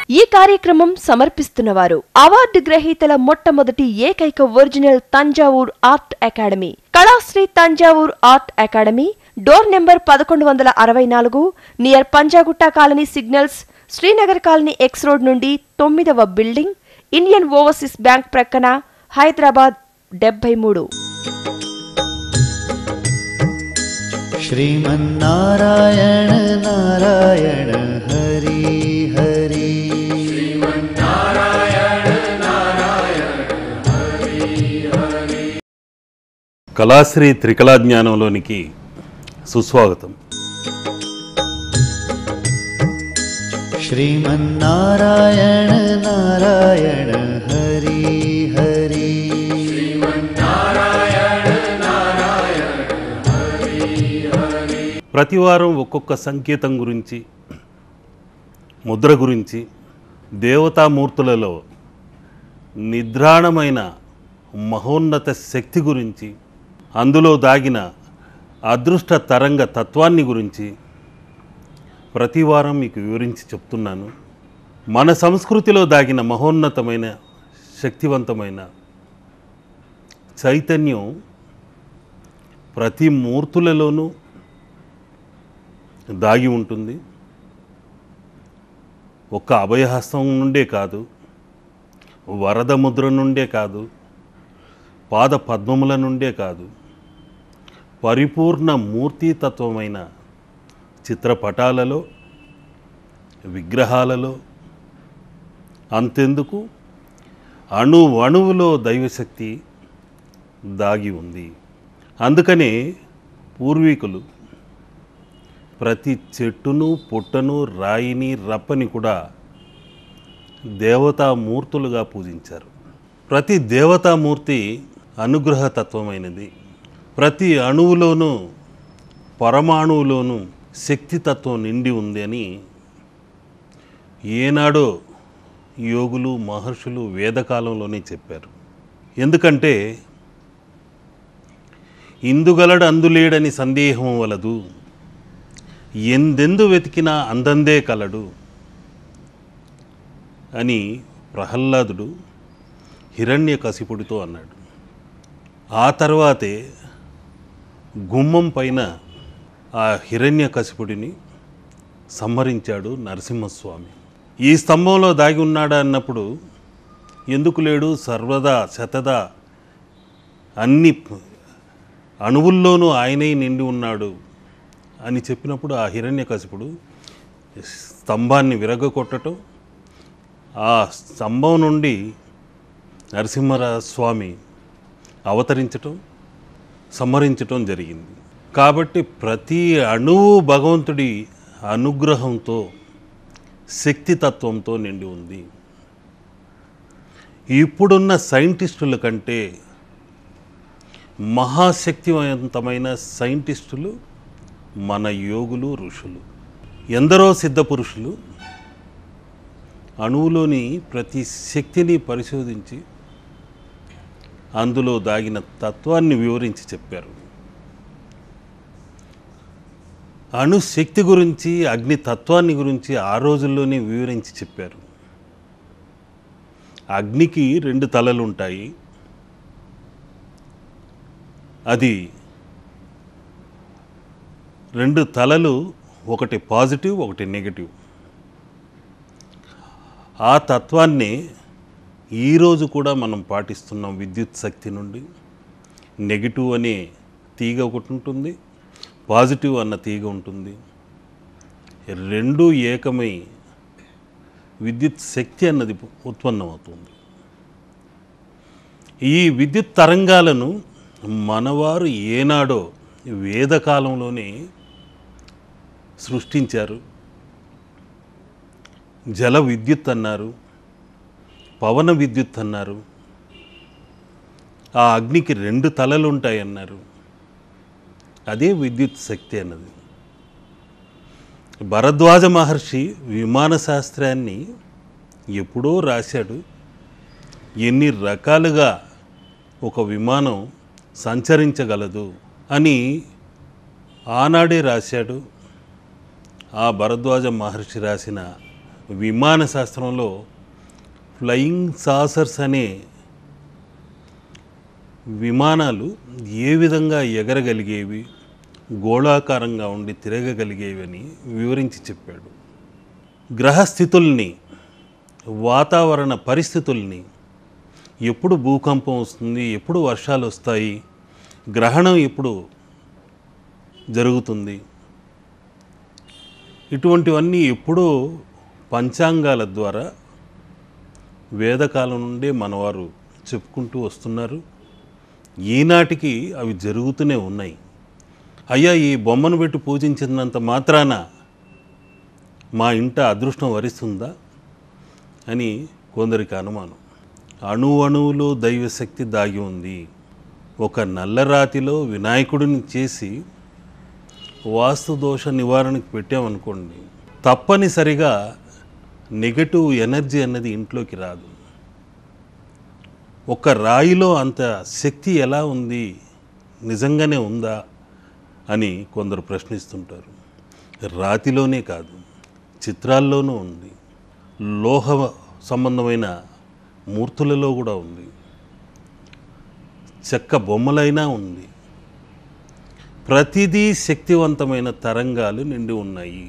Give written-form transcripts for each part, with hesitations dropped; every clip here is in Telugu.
ఈ కార్యక్రమం సమర్పిస్తున్నవారు అవార్డు గ్రహీతల మొట్టమొదటి ఏకైక original Thanjavur art academy, Kalasri Thanjavur art academy, door number 1164, near Panjagutta colony signals, Srinagar colony X road నుండి 9వ బిల్డింగ్, ఇండియన్ ఓవర్సీస్ బ్యాంక్ ప్రక్కన, హైదరాబాద్ 73. श्रीमन्नारायण नारायण हरि हरि, श्रीमन्नारायण नारायण हरि हरि. కళాశ్రీ త్రికళా జ్ఞానంలోనికి సుస్వాగతం. श्रीमन्नारायण नारायण हरि हरि, ప్రతివారం ఒక్కొక్క సంకేతం గురించి, ముద్ర గురించి, దేవతామూర్తులలో నిద్రాణమైన మహోన్నత శక్తి గురించి, అందులో దాగిన అదృష్ట తరంగ తత్వాన్ని గురించి ప్రతివారం మీకు వివరించి చెప్తున్నాను. మన సంస్కృతిలో దాగిన మహోన్నతమైన శక్తివంతమైన చైతన్యం ప్రతి మూర్తులలోనూ దాగి ఉంటుంది. ఒక్క అభయహస్తం నుండే కాదు, వరద ముద్ర నుండే కాదు, పాద పద్మముల నుండే కాదు, పరిపూర్ణ మూర్తితత్వమైన చిత్రపటాలలో, విగ్రహాలలో, అంతెందుకు అణువణువులో దైవశక్తి దాగి ఉంది. అందుకనే పూర్వీకులు ప్రతి చెట్టును, పుట్టను, రాయిని, రప్పని కూడా దేవతామూర్తులుగా పూజించారు. ప్రతి దేవతామూర్తి అనుగ్రహతత్వమైనది. ప్రతి అణువులోనూ, పరమాణువులోనూ శక్తితత్వం నిండి ఉంది అని ఏనాడో యోగులు, మహర్షులు వేదకాలంలోనే చెప్పారు. ఎందుకంటే ఇందుగలడు అందులేడని సందేహం వలదు, ఎందెందు వెతికినా అందందే కలడు అని ప్రహ్లాదుడు హిరణ్యకశిపుడితో అన్నాడు. ఆ తర్వాతే గుమ్మం పైన ఆ హిరణ్యకశిపుడిని సంహరించాడు నరసింహస్వామి. ఈ స్తంభంలో దాగి ఉన్నాడా అన్నప్పుడు ఎందుకు లేడు, సర్వదా శతదా అన్ని అణువుల్లోనూ ఆయనే నిండి ఉన్నాడు అని చెప్పినప్పుడు ఆ హిరణ్యకశిపుడు స్తంభాన్ని విరగొట్టడం, ఆ స్తంభం నుండి నరసింహస్వామి అవతరించటం, సంహరించటం జరిగింది. కాబట్టి ప్రతి అణువు భగవంతుడి అనుగ్రహంతో, శక్తితత్వంతో నిండి ఉంది. ఇప్పుడున్న సైంటిస్టుల కంటే మహాశక్తివంతమైన సైంటిస్టులు మన యోగులు, ఋషులు. ఎందరో సిద్ధపురుషులు అణువులోని ప్రతి శక్తిని పరిశోధించి అందులో దాగిన తత్వాన్ని వివరించి చెప్పారు. అణుశక్తి గురించి, అగ్ని తత్వాన్ని గురించి ఆ రోజుల్లోనే వివరించి చెప్పారు. అగ్నికి 2 తలలు ఉంటాయి. అది 2 తలలు, ఒకటి పాజిటివ్, ఒకటి నెగటివ్. ఆ తత్వాన్ని ఈరోజు కూడా మనం పాటిస్తున్నాం. విద్యుత్ శక్తి నుండి నెగిటివ్ అనే తీగ ఒకటి ఉంటుంది, పాజిటివ్ అన్న తీగ ఉంటుంది. 2 ఏకమై విద్యుత్ శక్తి అన్నది ఉత్పన్నమవుతుంది. ఈ విద్యుత్ తరంగాలను మనవారు ఏనాడో వేదకాలంలోనే సృష్టించారు. జల విద్యుత్ అన్నారు, పవన విద్యుత్ అన్నారు, ఆ అగ్నికి 2 తలలు ఉంటాయి అన్నారు. అదే విద్యుత్ శక్తి అన్నది. భరద్వాజ మహర్షి విమాన శాస్త్రాన్ని ఎప్పుడో రాశాడు. ఎన్ని రకాలుగా ఒక విమానం సంచరించగలదు అని ఆనాడే రాశాడు. ఆ భరద్వాజ మహర్షి రాసిన విమాన శాస్త్రంలో ఫ్లయింగ్ సాసర్స్ అనే విమానాలు ఏ విధంగా ఎగరగలిగేవి, గోళాకారంగా ఉండి తిరగగలిగేవి అని వివరించి చెప్పాడు. గ్రహస్థితుల్ని, వాతావరణ పరిస్థితుల్ని, ఎప్పుడు భూకంపం వస్తుంది, ఎప్పుడు వర్షాలు వస్తాయి, గ్రహణం ఎప్పుడు జరుగుతుంది, ఇటువంటివన్నీ ఎప్పుడూ పంచాంగాల ద్వారా వేదకాలం నుండే మనవారు చెప్పుకుంటూ వస్తున్నారు. ఈనాటికి అవి జరుగుతూనే ఉన్నాయి. అయ్యా, ఈ బొమ్మను పెట్టి పూజించినంత మాత్రాన మా ఇంట అదృష్టం వరిస్తుందా అని కొందరికి అనుమానం. అణువులో దైవశక్తి దాగి ఉంది. ఒక నల్లరాతిలో వినాయకుడిని చేసి వాస్తు దోష నివారణకు పెట్టామనుకోండి, తప్పనిసరిగా నెగటివ్ ఎనర్జీ అన్నది ఇంట్లోకి రాదు. ఒక రాయిలో అంత శక్తి ఎలా ఉంది, నిజంగానే ఉందా అని కొందరు ప్రశ్నిస్తుంటారు. రాతిలోనే కాదు, చిత్రాల్లోనూ ఉంది, లోహ సంబంధమైన మూర్తులలో కూడా ఉంది, చెక్క బొమ్మలైనా ఉంది. ప్రతిదీ శక్తివంతమైన తరంగాలు నిండి ఉన్నాయి.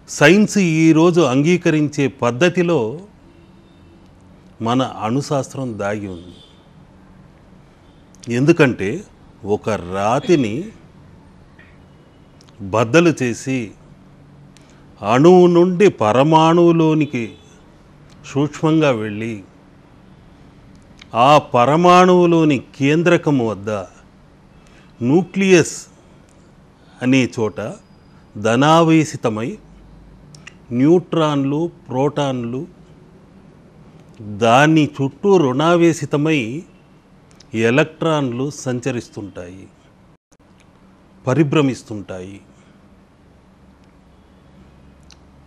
సైన్స్ ఈరోజు అంగీకరించే పద్ధతిలో మన అణుశాస్త్రం దాగి ఉంది. ఎందుకంటే ఒక రాతిని బద్దలు చేసి అణువు నుండి పరమాణువులోనికి సూక్ష్మంగా వెళ్ళి ఆ పరమాణువులోని కేంద్రకం వద్ద న్యూక్లియస్ అనే చోట ధనావేశితమై న్యూట్రాన్లు, ప్రోటాన్లు దాని చుట్టూ రుణావేశితమై ఎలక్ట్రాన్లు సంచరిస్తుంటాయి, పరిభ్రమిస్తుంటాయి.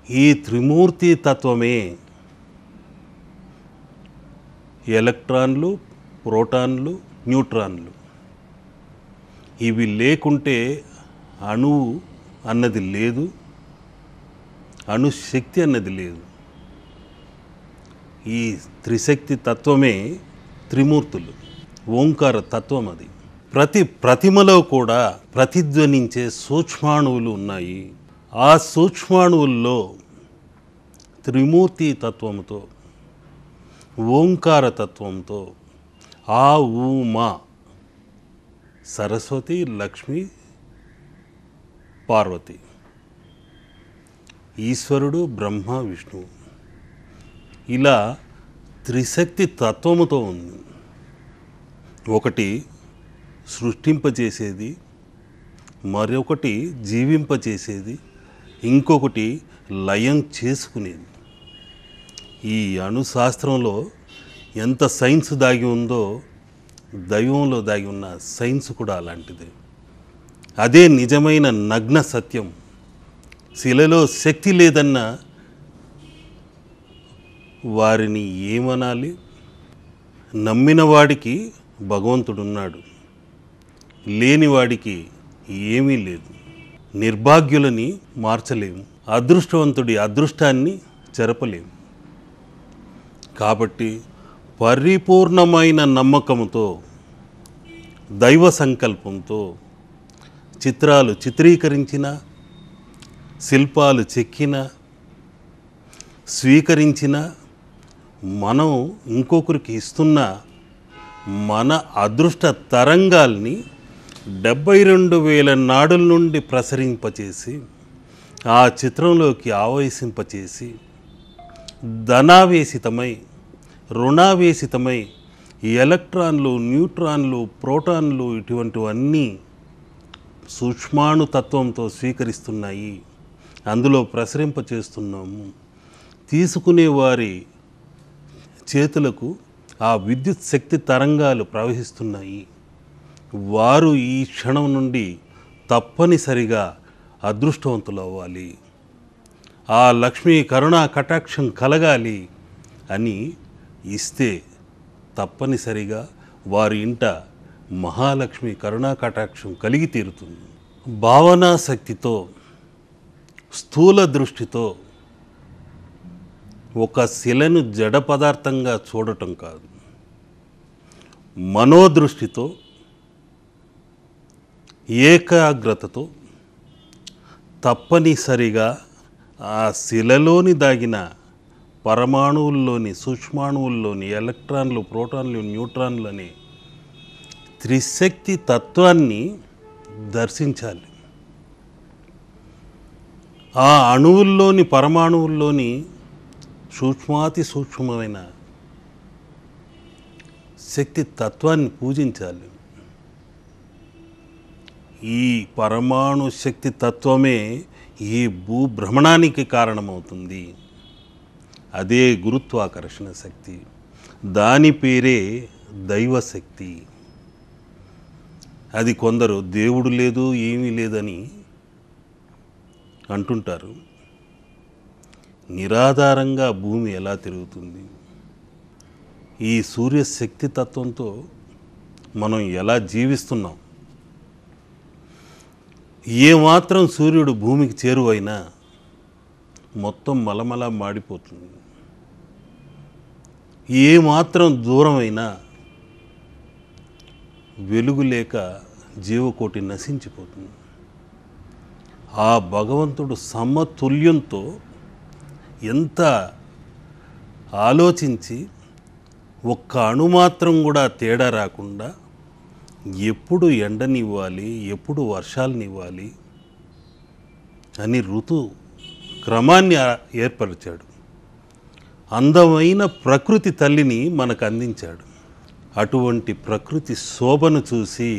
ఈ త్రిమూర్తి తత్వమే ఎలక్ట్రాన్లు, ప్రోటాన్లు, న్యూట్రాన్లు. ఇవి లేకుంటే అణువు అన్నది లేదు, అణుశక్తి అన్నది లేదు. ఈ త్రిశక్తి తత్వమే త్రిమూర్తులు, ఓంకార తత్వం. అది ప్రతి ప్రతిమలో కూడా ప్రతిధ్వనించే సూక్ష్మాణువులు ఉన్నాయి. ఆ సూక్ష్మాణువుల్లో త్రిమూర్తి తత్వంతో, ఓంకార తత్వంతో ఆ ఊమా సరస్వతి, లక్ష్మి, పార్వతి, ఈశ్వరుడు, బ్రహ్మ, విష్ణువు, ఇలా త్రిశక్తి తత్వముతో ఉంది. ఒకటి సృష్టింపచేసేది, మరొకటి జీవింపచేసేది, ఇంకొకటి లయం చేసుకునేది. ఈ అణుశాస్త్రంలో ఎంత సైన్స్ దాగి ఉందో దైవంలో దాగి ఉన్న సైన్స్ కూడా అలాంటిదే. అదే నిజమైన నగ్న సత్యం. శిలలో శక్తి లేదన్న వారిని ఏమనాలి? నమ్మిన వాడికి భగవంతుడున్నాడు, లేనివాడికి ఏమీ లేదు. నిర్భాగ్యులని మార్చలేము, అదృష్టవంతుడి అదృష్టాన్ని చెరపలేము. కాబట్టి పరిపూర్ణమైన నమ్మకంతో, దైవ సంకల్పంతో చిత్రాలు చిత్రీకరించిన, శిల్పాలు చెక్కిన, స్వీకరించిన, మనం ఇంకొకరికి ఇస్తున్న మన అదృష్ట తరంగాల్ని 72,000 నాడుల నుండి ప్రసరింపచేసి, ఆ చిత్రంలోకి ఆవేశింపచేసి, ధనావేశితమై, రుణావేశితమై ఎలక్ట్రాన్లు, న్యూట్రాన్లు, ప్రోటాన్లు ఇటువంటివన్నీ సూక్ష్మాణు తత్వంతో స్వీకరిస్తున్నాయి. అందులో ప్రసరింపచేస్తున్నాము. తీసుకునే వారి చేతులకు ఆ విద్యుత్ శక్తి తరంగాలు ప్రవహిస్తున్నాయి. వారు ఈ క్షణం నుండి తప్పనిసరిగా అదృష్టవంతులు అవ్వాలి, ఆ లక్ష్మీ కరుణా కటాక్షం కలగాలి అని ఇస్తే తప్పనిసరిగా వారి ఇంట మహాలక్ష్మి కరుణా కటాక్షం కలిగి తీరుతుంది. భావనా శక్తితో, స్థూల దృష్టితో ఒక శిలను జడ పదార్థంగా చూడటం కాదు, మనోదృష్టితో ఏకాగ్రతతో తప్పనిసరిగా ఆ శిలలోని దాగిన పరమాణువుల్లోని, సూక్ష్మాణువుల్లోని ఎలక్ట్రాన్లు, ప్రోటాన్లు, న్యూట్రాన్లు అనే త్రిశక్తి తత్వాన్ని దర్శించాలి. ఆ అణువుల్లోని, పరమాణువుల్లోని సూక్ష్మాతి సూక్ష్మమైన శక్తి తత్వాన్ని పూజించాలి. ఈ పరమాణు శక్తి తత్వమే ఈ భూభ్రమణానికి కారణమవుతుంది. అదే గురుత్వాకర్షణ శక్తి. దాని పేరే దైవశక్తి. అది కొందరు దేవుడు లేదు, ఏమీ లేదని అంటుంటారు. నిరాధారంగా భూమి ఎలా తిరుగుతుంది? ఈ సూర్యశక్తి తత్వంతో మనం ఎలా జీవిస్తున్నాం? ఏమాత్రం సూర్యుడు భూమికి చేరువైనా మొత్తం మలమల మాడిపోతుంది. ఏమాత్రం దూరమైనా వెలుగు లేక జీవకోటి నశించిపోతుంది. ఆ భగవంతుడు సమతుల్యంతో ఎంత ఆలోచించి ఒక్క అణుమాత్రం కూడా తేడా రాకుండా ఎప్పుడు ఎండనివ్వాలి, ఎప్పుడు వర్షాలనివ్వాలి అని ఋతు క్రమాన్ని ఏర్పరిచాడు. అందమైన ప్రకృతి తల్లిని మనకు అందించాడు. అటువంటి ప్రకృతి శోభను చూసి,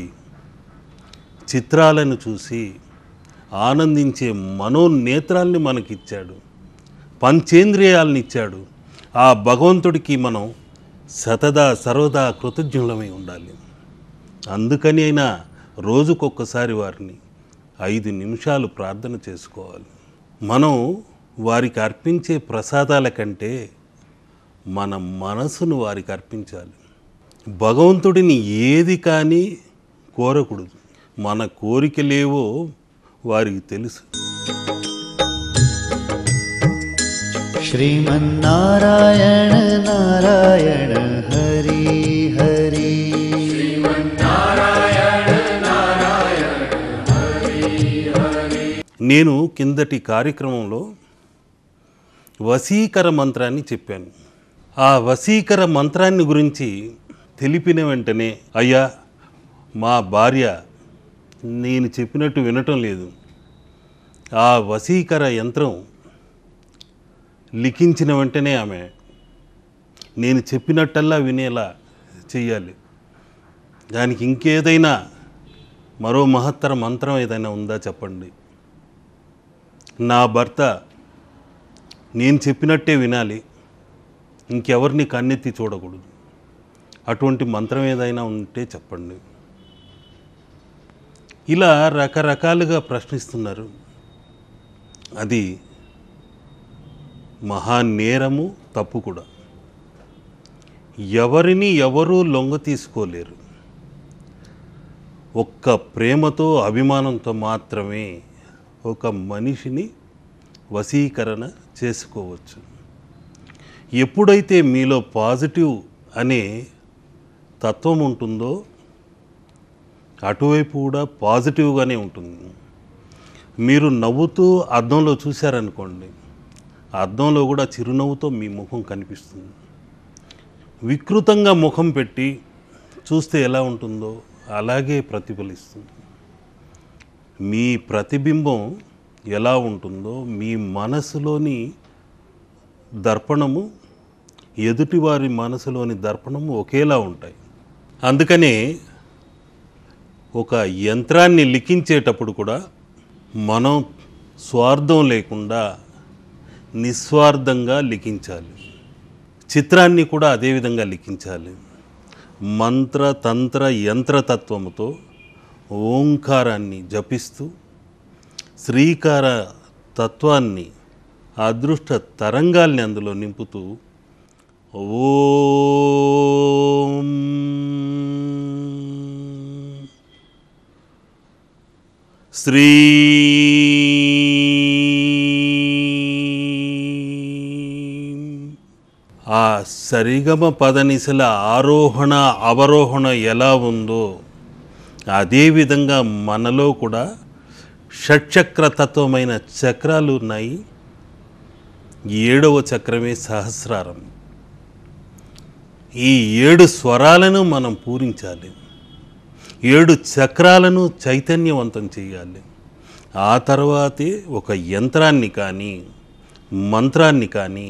చిత్రాలను చూసి ఆనందించే మనోనేత్రాల్ని మనకిచ్చాడు. పంచేంద్రియాలను ఇచ్చాడు. ఆ భగవంతుడికి మనం సతదా సర్వదా కృతజ్ఞులమై ఉండాలి. అందుకని అయినా రోజుకొక్కసారి వారిని 5 నిమిషాలు ప్రార్థన చేసుకోవాలి. మనం వారికి అర్పించే ప్రసాదాల కంటే మన మనసును వారికి అర్పించాలి. భగవంతుడిని ఏది కానీ కోరకూడదు. మన కోరికలేవో వారికి తెలుసు. श्रीमन्नारायण नारायण हरि हरि నేను కిందటి కార్యక్రమంలో వశీకర మంత్రాన్ని చెప్పాను. ఆ వశీకర మంత్రాన్ని గురించి తెలిపిన వెంటనే, అయ్యా మా భార్య నేను చెప్పినట్టు వినటం లేదు, ఆ వశీకర యంత్రం లిఖించిన వెంటనే ఆమె నేను చెప్పినట్టల్లా వినేలా చెయ్యాలి, దానికి ఇంకేదైనా మరో మహత్తర మంత్రం ఏదైనా ఉందా చెప్పండి, నా భర్త నేను చెప్పినట్టే వినాలి, ఇంకెవరిని కన్నెత్తి చూడకూడదు, అటువంటి మంత్రం ఏదైనా ఉంటే చెప్పండి. ఇలా రకరకాలుగా ప్రశ్నిస్తున్నారు. అది మహానేరము, తప్పు కూడా. ఎవరిని ఎవరూ లొంగ తీసుకోలేరు. ఒక్క ప్రేమతో, అభిమానంతో మాత్రమే ఒక మనిషిని వశీకరణ చేసుకోవచ్చు. ఎప్పుడైతే మీలో పాజిటివ్ అనే తత్వం ఉంటుందో అటువైపు కూడా పాజిటివ్గానే ఉంటుంది. మీరు నవ్వుతూ అద్దంలో చూశారనుకోండి, అద్దంలో కూడా చిరునవ్వుతో మీ ముఖం కనిపిస్తుంది. వికృతంగా ముఖం పెట్టి చూస్తే ఎలా ఉంటుందో అలాగే ప్రతిఫలిస్తుంది. మీ ప్రతిబింబం ఎలా ఉంటుందో మీ మనసులోని దర్పణము, ఎదుటివారి మనసులోని దర్పణము ఒకేలా ఉంటాయి. అందుకనే ఒక యంత్రాన్ని లిఖించేటప్పుడు కూడా మనం స్వార్థం లేకుండా నిస్వార్థంగా లిఖించాలి. చిత్రాన్ని కూడా అదేవిధంగా లిఖించాలి. మంత్ర తంత్ర యంత్రతత్వముతో ఓంకారాన్ని జపిస్తూ శ్రీకార తత్వాన్ని, అదృష్ట తరంగాల్ని అందులో నింపుతూ ఓం శ్రీ ఆ సరిగమ పదనిసల ఆరోహణ అవరోహణ ఎలా ఉందో అదేవిధంగా మనలో కూడా షట్చక్ర తత్వమైన చక్రాలు ఉన్నాయి. 7వ చక్రమే సహస్రారం. ఈ 7 స్వరాలను మనం పూరించాలి. 7 చక్రాలను చైతన్యవంతం చేయాలి. ఆ తర్వాతే ఒక యంత్రాన్ని కానీ మంత్రాన్ని కానీ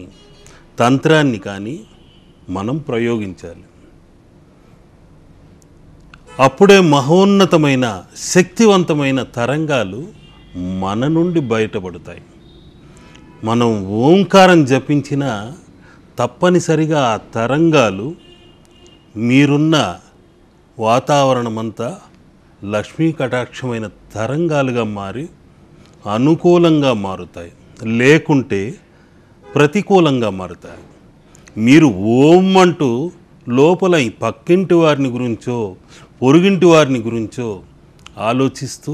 తంత్రాన్ని కానీ మనం ప్రయోగించాలి. అప్పుడే మహోన్నతమైన శక్తివంతమైన తరంగాలు మన నుండి బయటపడతాయి. మనం ఓంకారం జపించిన తప్పనిసరిగా ఆ తరంగాలు మీరున్న వాతావరణమంతా లక్ష్మీ కటాక్షమైన తరంగాలుగా మారి అనుకూలంగా మారుతాయి, లేకుంటే ప్రతికూలంగా మారుతాయి. మీరు ఓం అంటూ లోపల ఈ పక్కింటి వారిని గురించో పొరుగింటి వారిని గురించో ఆలోచిస్తూ,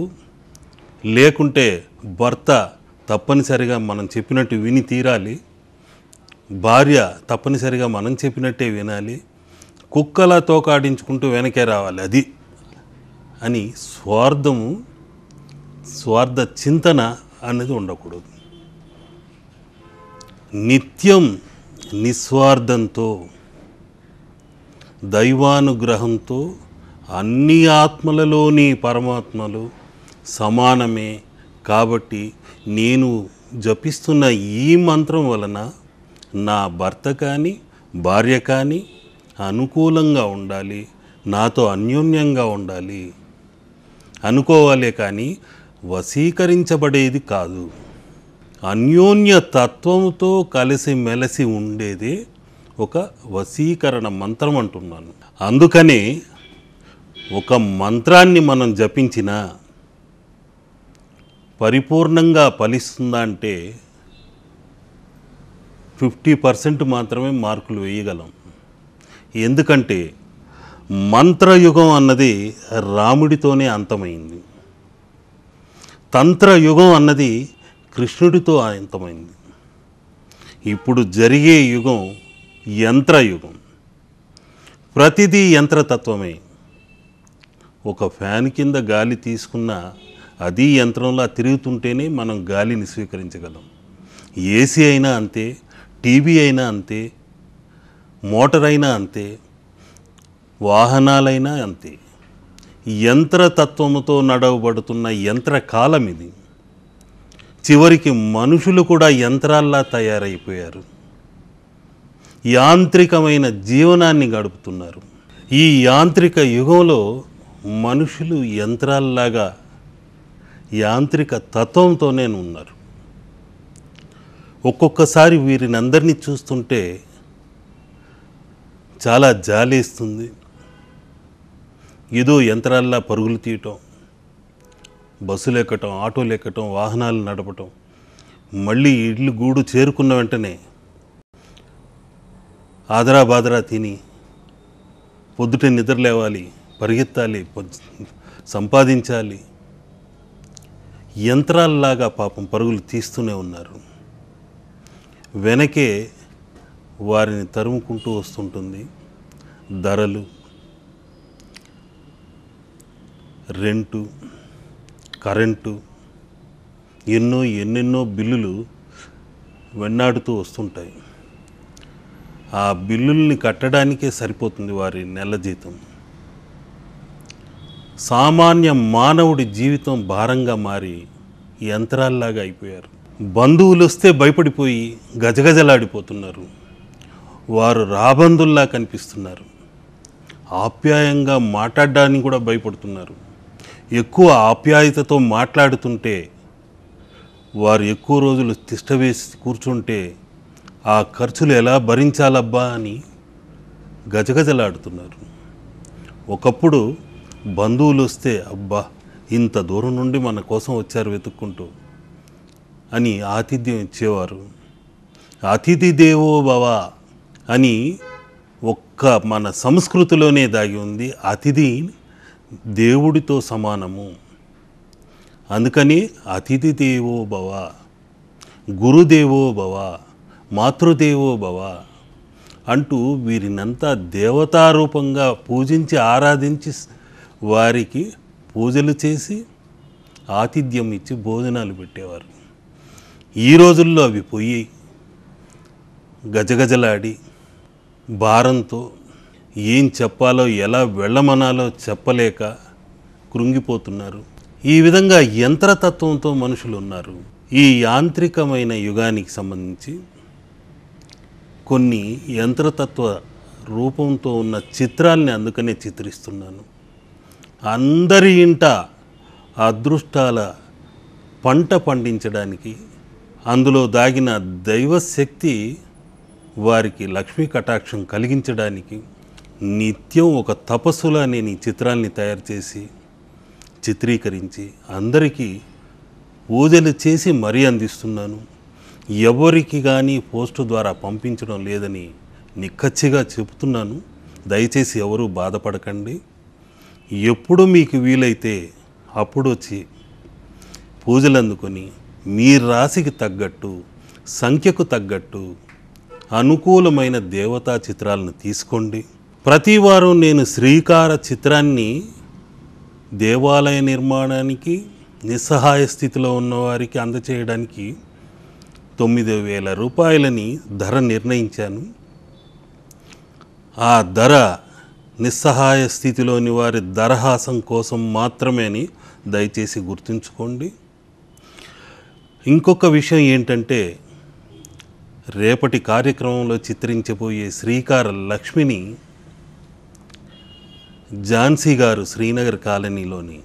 లేకుంటే భర్త తప్పనిసరిగా మనం చెప్పినట్టు విని తీరాలి, భార్య తప్పనిసరిగా మనం చెప్పినట్టే వినాలి, కుక్కలా తోకాడించుకుంటూ వెనకే రావాలి అది అని స్వార్థ చింతన అనేది ఉండకూడదు. నిత్యం నిస్వార్థంతో దైవానుగ్రహంతో అన్ని ఆత్మలలోని పరమాత్మలు సమానమే. కాబట్టి నేను జపిస్తున్న ఈ మంత్రం వలన నా భర్త కానీ భార్య కానీ అనుకూలంగా ఉండాలి, నాతో అన్యోన్యంగా ఉండాలి అనుకోవాలే కానీ వశీకరించబడేది కాదు. అన్యోన్య తత్వంతో కలిసి మెలిసి ఉండేదే ఒక వశీకరణ మంత్రం అంటున్నాను. అందుకనే ఒక మంత్రాన్ని మనం జపించినా పరిపూర్ణంగా ఫలిస్తుందా అంటే 50% మాత్రమే మార్కులు వేయగలం. ఎందుకంటే మంత్రయుగం అన్నది రాముడితోనే అంతమైంది, తంత్రయుగం అన్నది కృష్ణుడితో అంతమైంది. ఇప్పుడు జరిగే యుగం యంత్రయుగం. ప్రతిదీ యంత్రతత్వమే. ఒక ఫ్యాన్ కింద గాలి తీసుకున్న అది యంత్రంలా తిరుగుతుంటేనే మనం గాలిని స్వీకరించగలం. ఏసీ అయినా అంతే, టీవీ అయినా అంతే, మోటార్ అయినా అంతే, వాహనాలైనా అంతే. యంత్రతత్వముతో నడవబడుతున్న యంత్రకాలం ఇది. చివరికి మనుషులు కూడా యంత్రాల్లా తయారైపోయారు, యాంత్రికమైన జీవనాన్ని గడుపుతున్నారు. ఈ యాంత్రిక యుగంలో మనుషులు యంత్రాల్లాగా యాంత్రిక తత్వంతోనే ఉన్నారు. ఒక్కొక్కసారి వీరిని అందరినీ చూస్తుంటే చాలా జాలేస్తుంది. ఏదో యంత్రాల్లా పరుగులు తీయటం, బస్సులు ఎక్కటం, ఆటోలు ఎక్కటం, వాహనాలు నడపటం, మళ్ళీ ఇల్లు గూడు చేరుకున్న వెంటనే ఆదరా బాదరా తిని పొద్దుటే నిద్ర లేవాలి, పరిగెత్తాలి, సంపాదించాలి. యంత్రాల్లాగా పాపం పరుగులు తీస్తూనే ఉన్నారు. వెనకే వారిని తరుముకుంటూ వస్తుంటుంది ధరలు, రెంటు, కరెంటు, ఎన్నెన్నో బిల్లులు వెన్నాడుతూ వస్తుంటాయి. ఆ బిల్లుల్ని కట్టడానికే సరిపోతుంది వారి నెల జీతం. సామాన్య మానవుడి జీవితం భారంగా మారి యంత్రాల్లాగా అయిపోయారు. బంధువులు వస్తే భయపడిపోయి గజగజలాడిపోతున్నారు. వారు రాబందుల్లా కనిపిస్తున్నారు. ఆప్యాయంగా మాట్లాడడానికి కూడా భయపడుతున్నారు. ఎక్కువ ఆప్యాయతతో మాట్లాడుతుంటే, వారు ఎక్కువ రోజులు తిష్టవేసి కూర్చుంటే ఆ ఖర్చులు ఎలా భరించాలబ్బా అని గజగజలాడుతున్నారు. ఒకప్పుడు బంధువులు వస్తే అబ్బా ఇంత దూరం నుండి మన కోసం వచ్చారు వెతుక్కుంటూ అని ఆతిథ్యం ఇచ్చేవారు. అతిథి దేవో భవ అని ఒక్క మన సంస్కృతిలోనే దాగి ఉంది. అతిథి దేవుడితో సమానము. అందుకని అతిథి దేవో భవ, గురుదేవో భవ, మాతృదేవో భవ అంటూ వీరినంతా దేవతారూపంగా పూజించి ఆరాధించి వారికి పూజలు చేసి ఆతిథ్యం ఇచ్చి భోజనాలు పెట్టేవారు. ఈ రోజుల్లో అవి పోయి గజగజలాడి భారంతో ఏం చెప్పాలో ఎలా వెళ్ళమనాలో చెప్పలేక కృంగిపోతున్నారు. ఈ విధంగా యంత్రతత్వంతో మనుషులు ఉన్నారు. ఈ యాంత్రికమైన యుగానికి సంబంధించి కొన్ని యంత్రతత్వ రూపంతో ఉన్న చిత్రాల్ని అందుకనే చిత్రిస్తున్నాను. అందరి ఇంట అదృష్టాల పంట పండించడానికి, అందులో దాగిన దైవశక్తి వారికి లక్ష్మీ కటాక్షం కలిగించడానికి నిత్యం ఒక తపస్సులా నేను ఈ చిత్రాల్ని తయారు చేసి చిత్రీకరించి అందరికీ పూజలు చేసి మరీ అందిస్తున్నాను. ఎవరికి కానీ పోస్టు ద్వారా పంపించడం లేదని నిక్కచ్చిగా చెబుతున్నాను. దయచేసి ఎవరూ బాధపడకండి. ఎప్పుడు మీకు వీలైతే అప్పుడు వచ్చి పూజలు అందుకొని మీ రాశికి తగ్గట్టు, సంఖ్యకు తగ్గట్టు అనుకూలమైన దేవతా చిత్రాలను తీసుకోండి. ప్రతి వారం నేను శ్రీకార చిత్రాన్ని దేవాలయ నిర్మాణానికి, నిస్సహాయ స్థితిలో ఉన్నవారికి అందచేయడానికి 9,000 రూపాయలని ధర నిర్ణయించాను. ఆ ధర నిస్సహాయ స్థితిలోని వారి దరహాసం కోసం మాత్రమే అని దయచేసి గుర్తుంచుకోండి. ఇంకొక విషయం ఏంటంటే, రేపటి కార్యక్రమంలో చిత్రించబోయే శ్రీకార లక్ష్మిని ఝాన్సీ గారు శ్రీనగర్ కాలనీలోని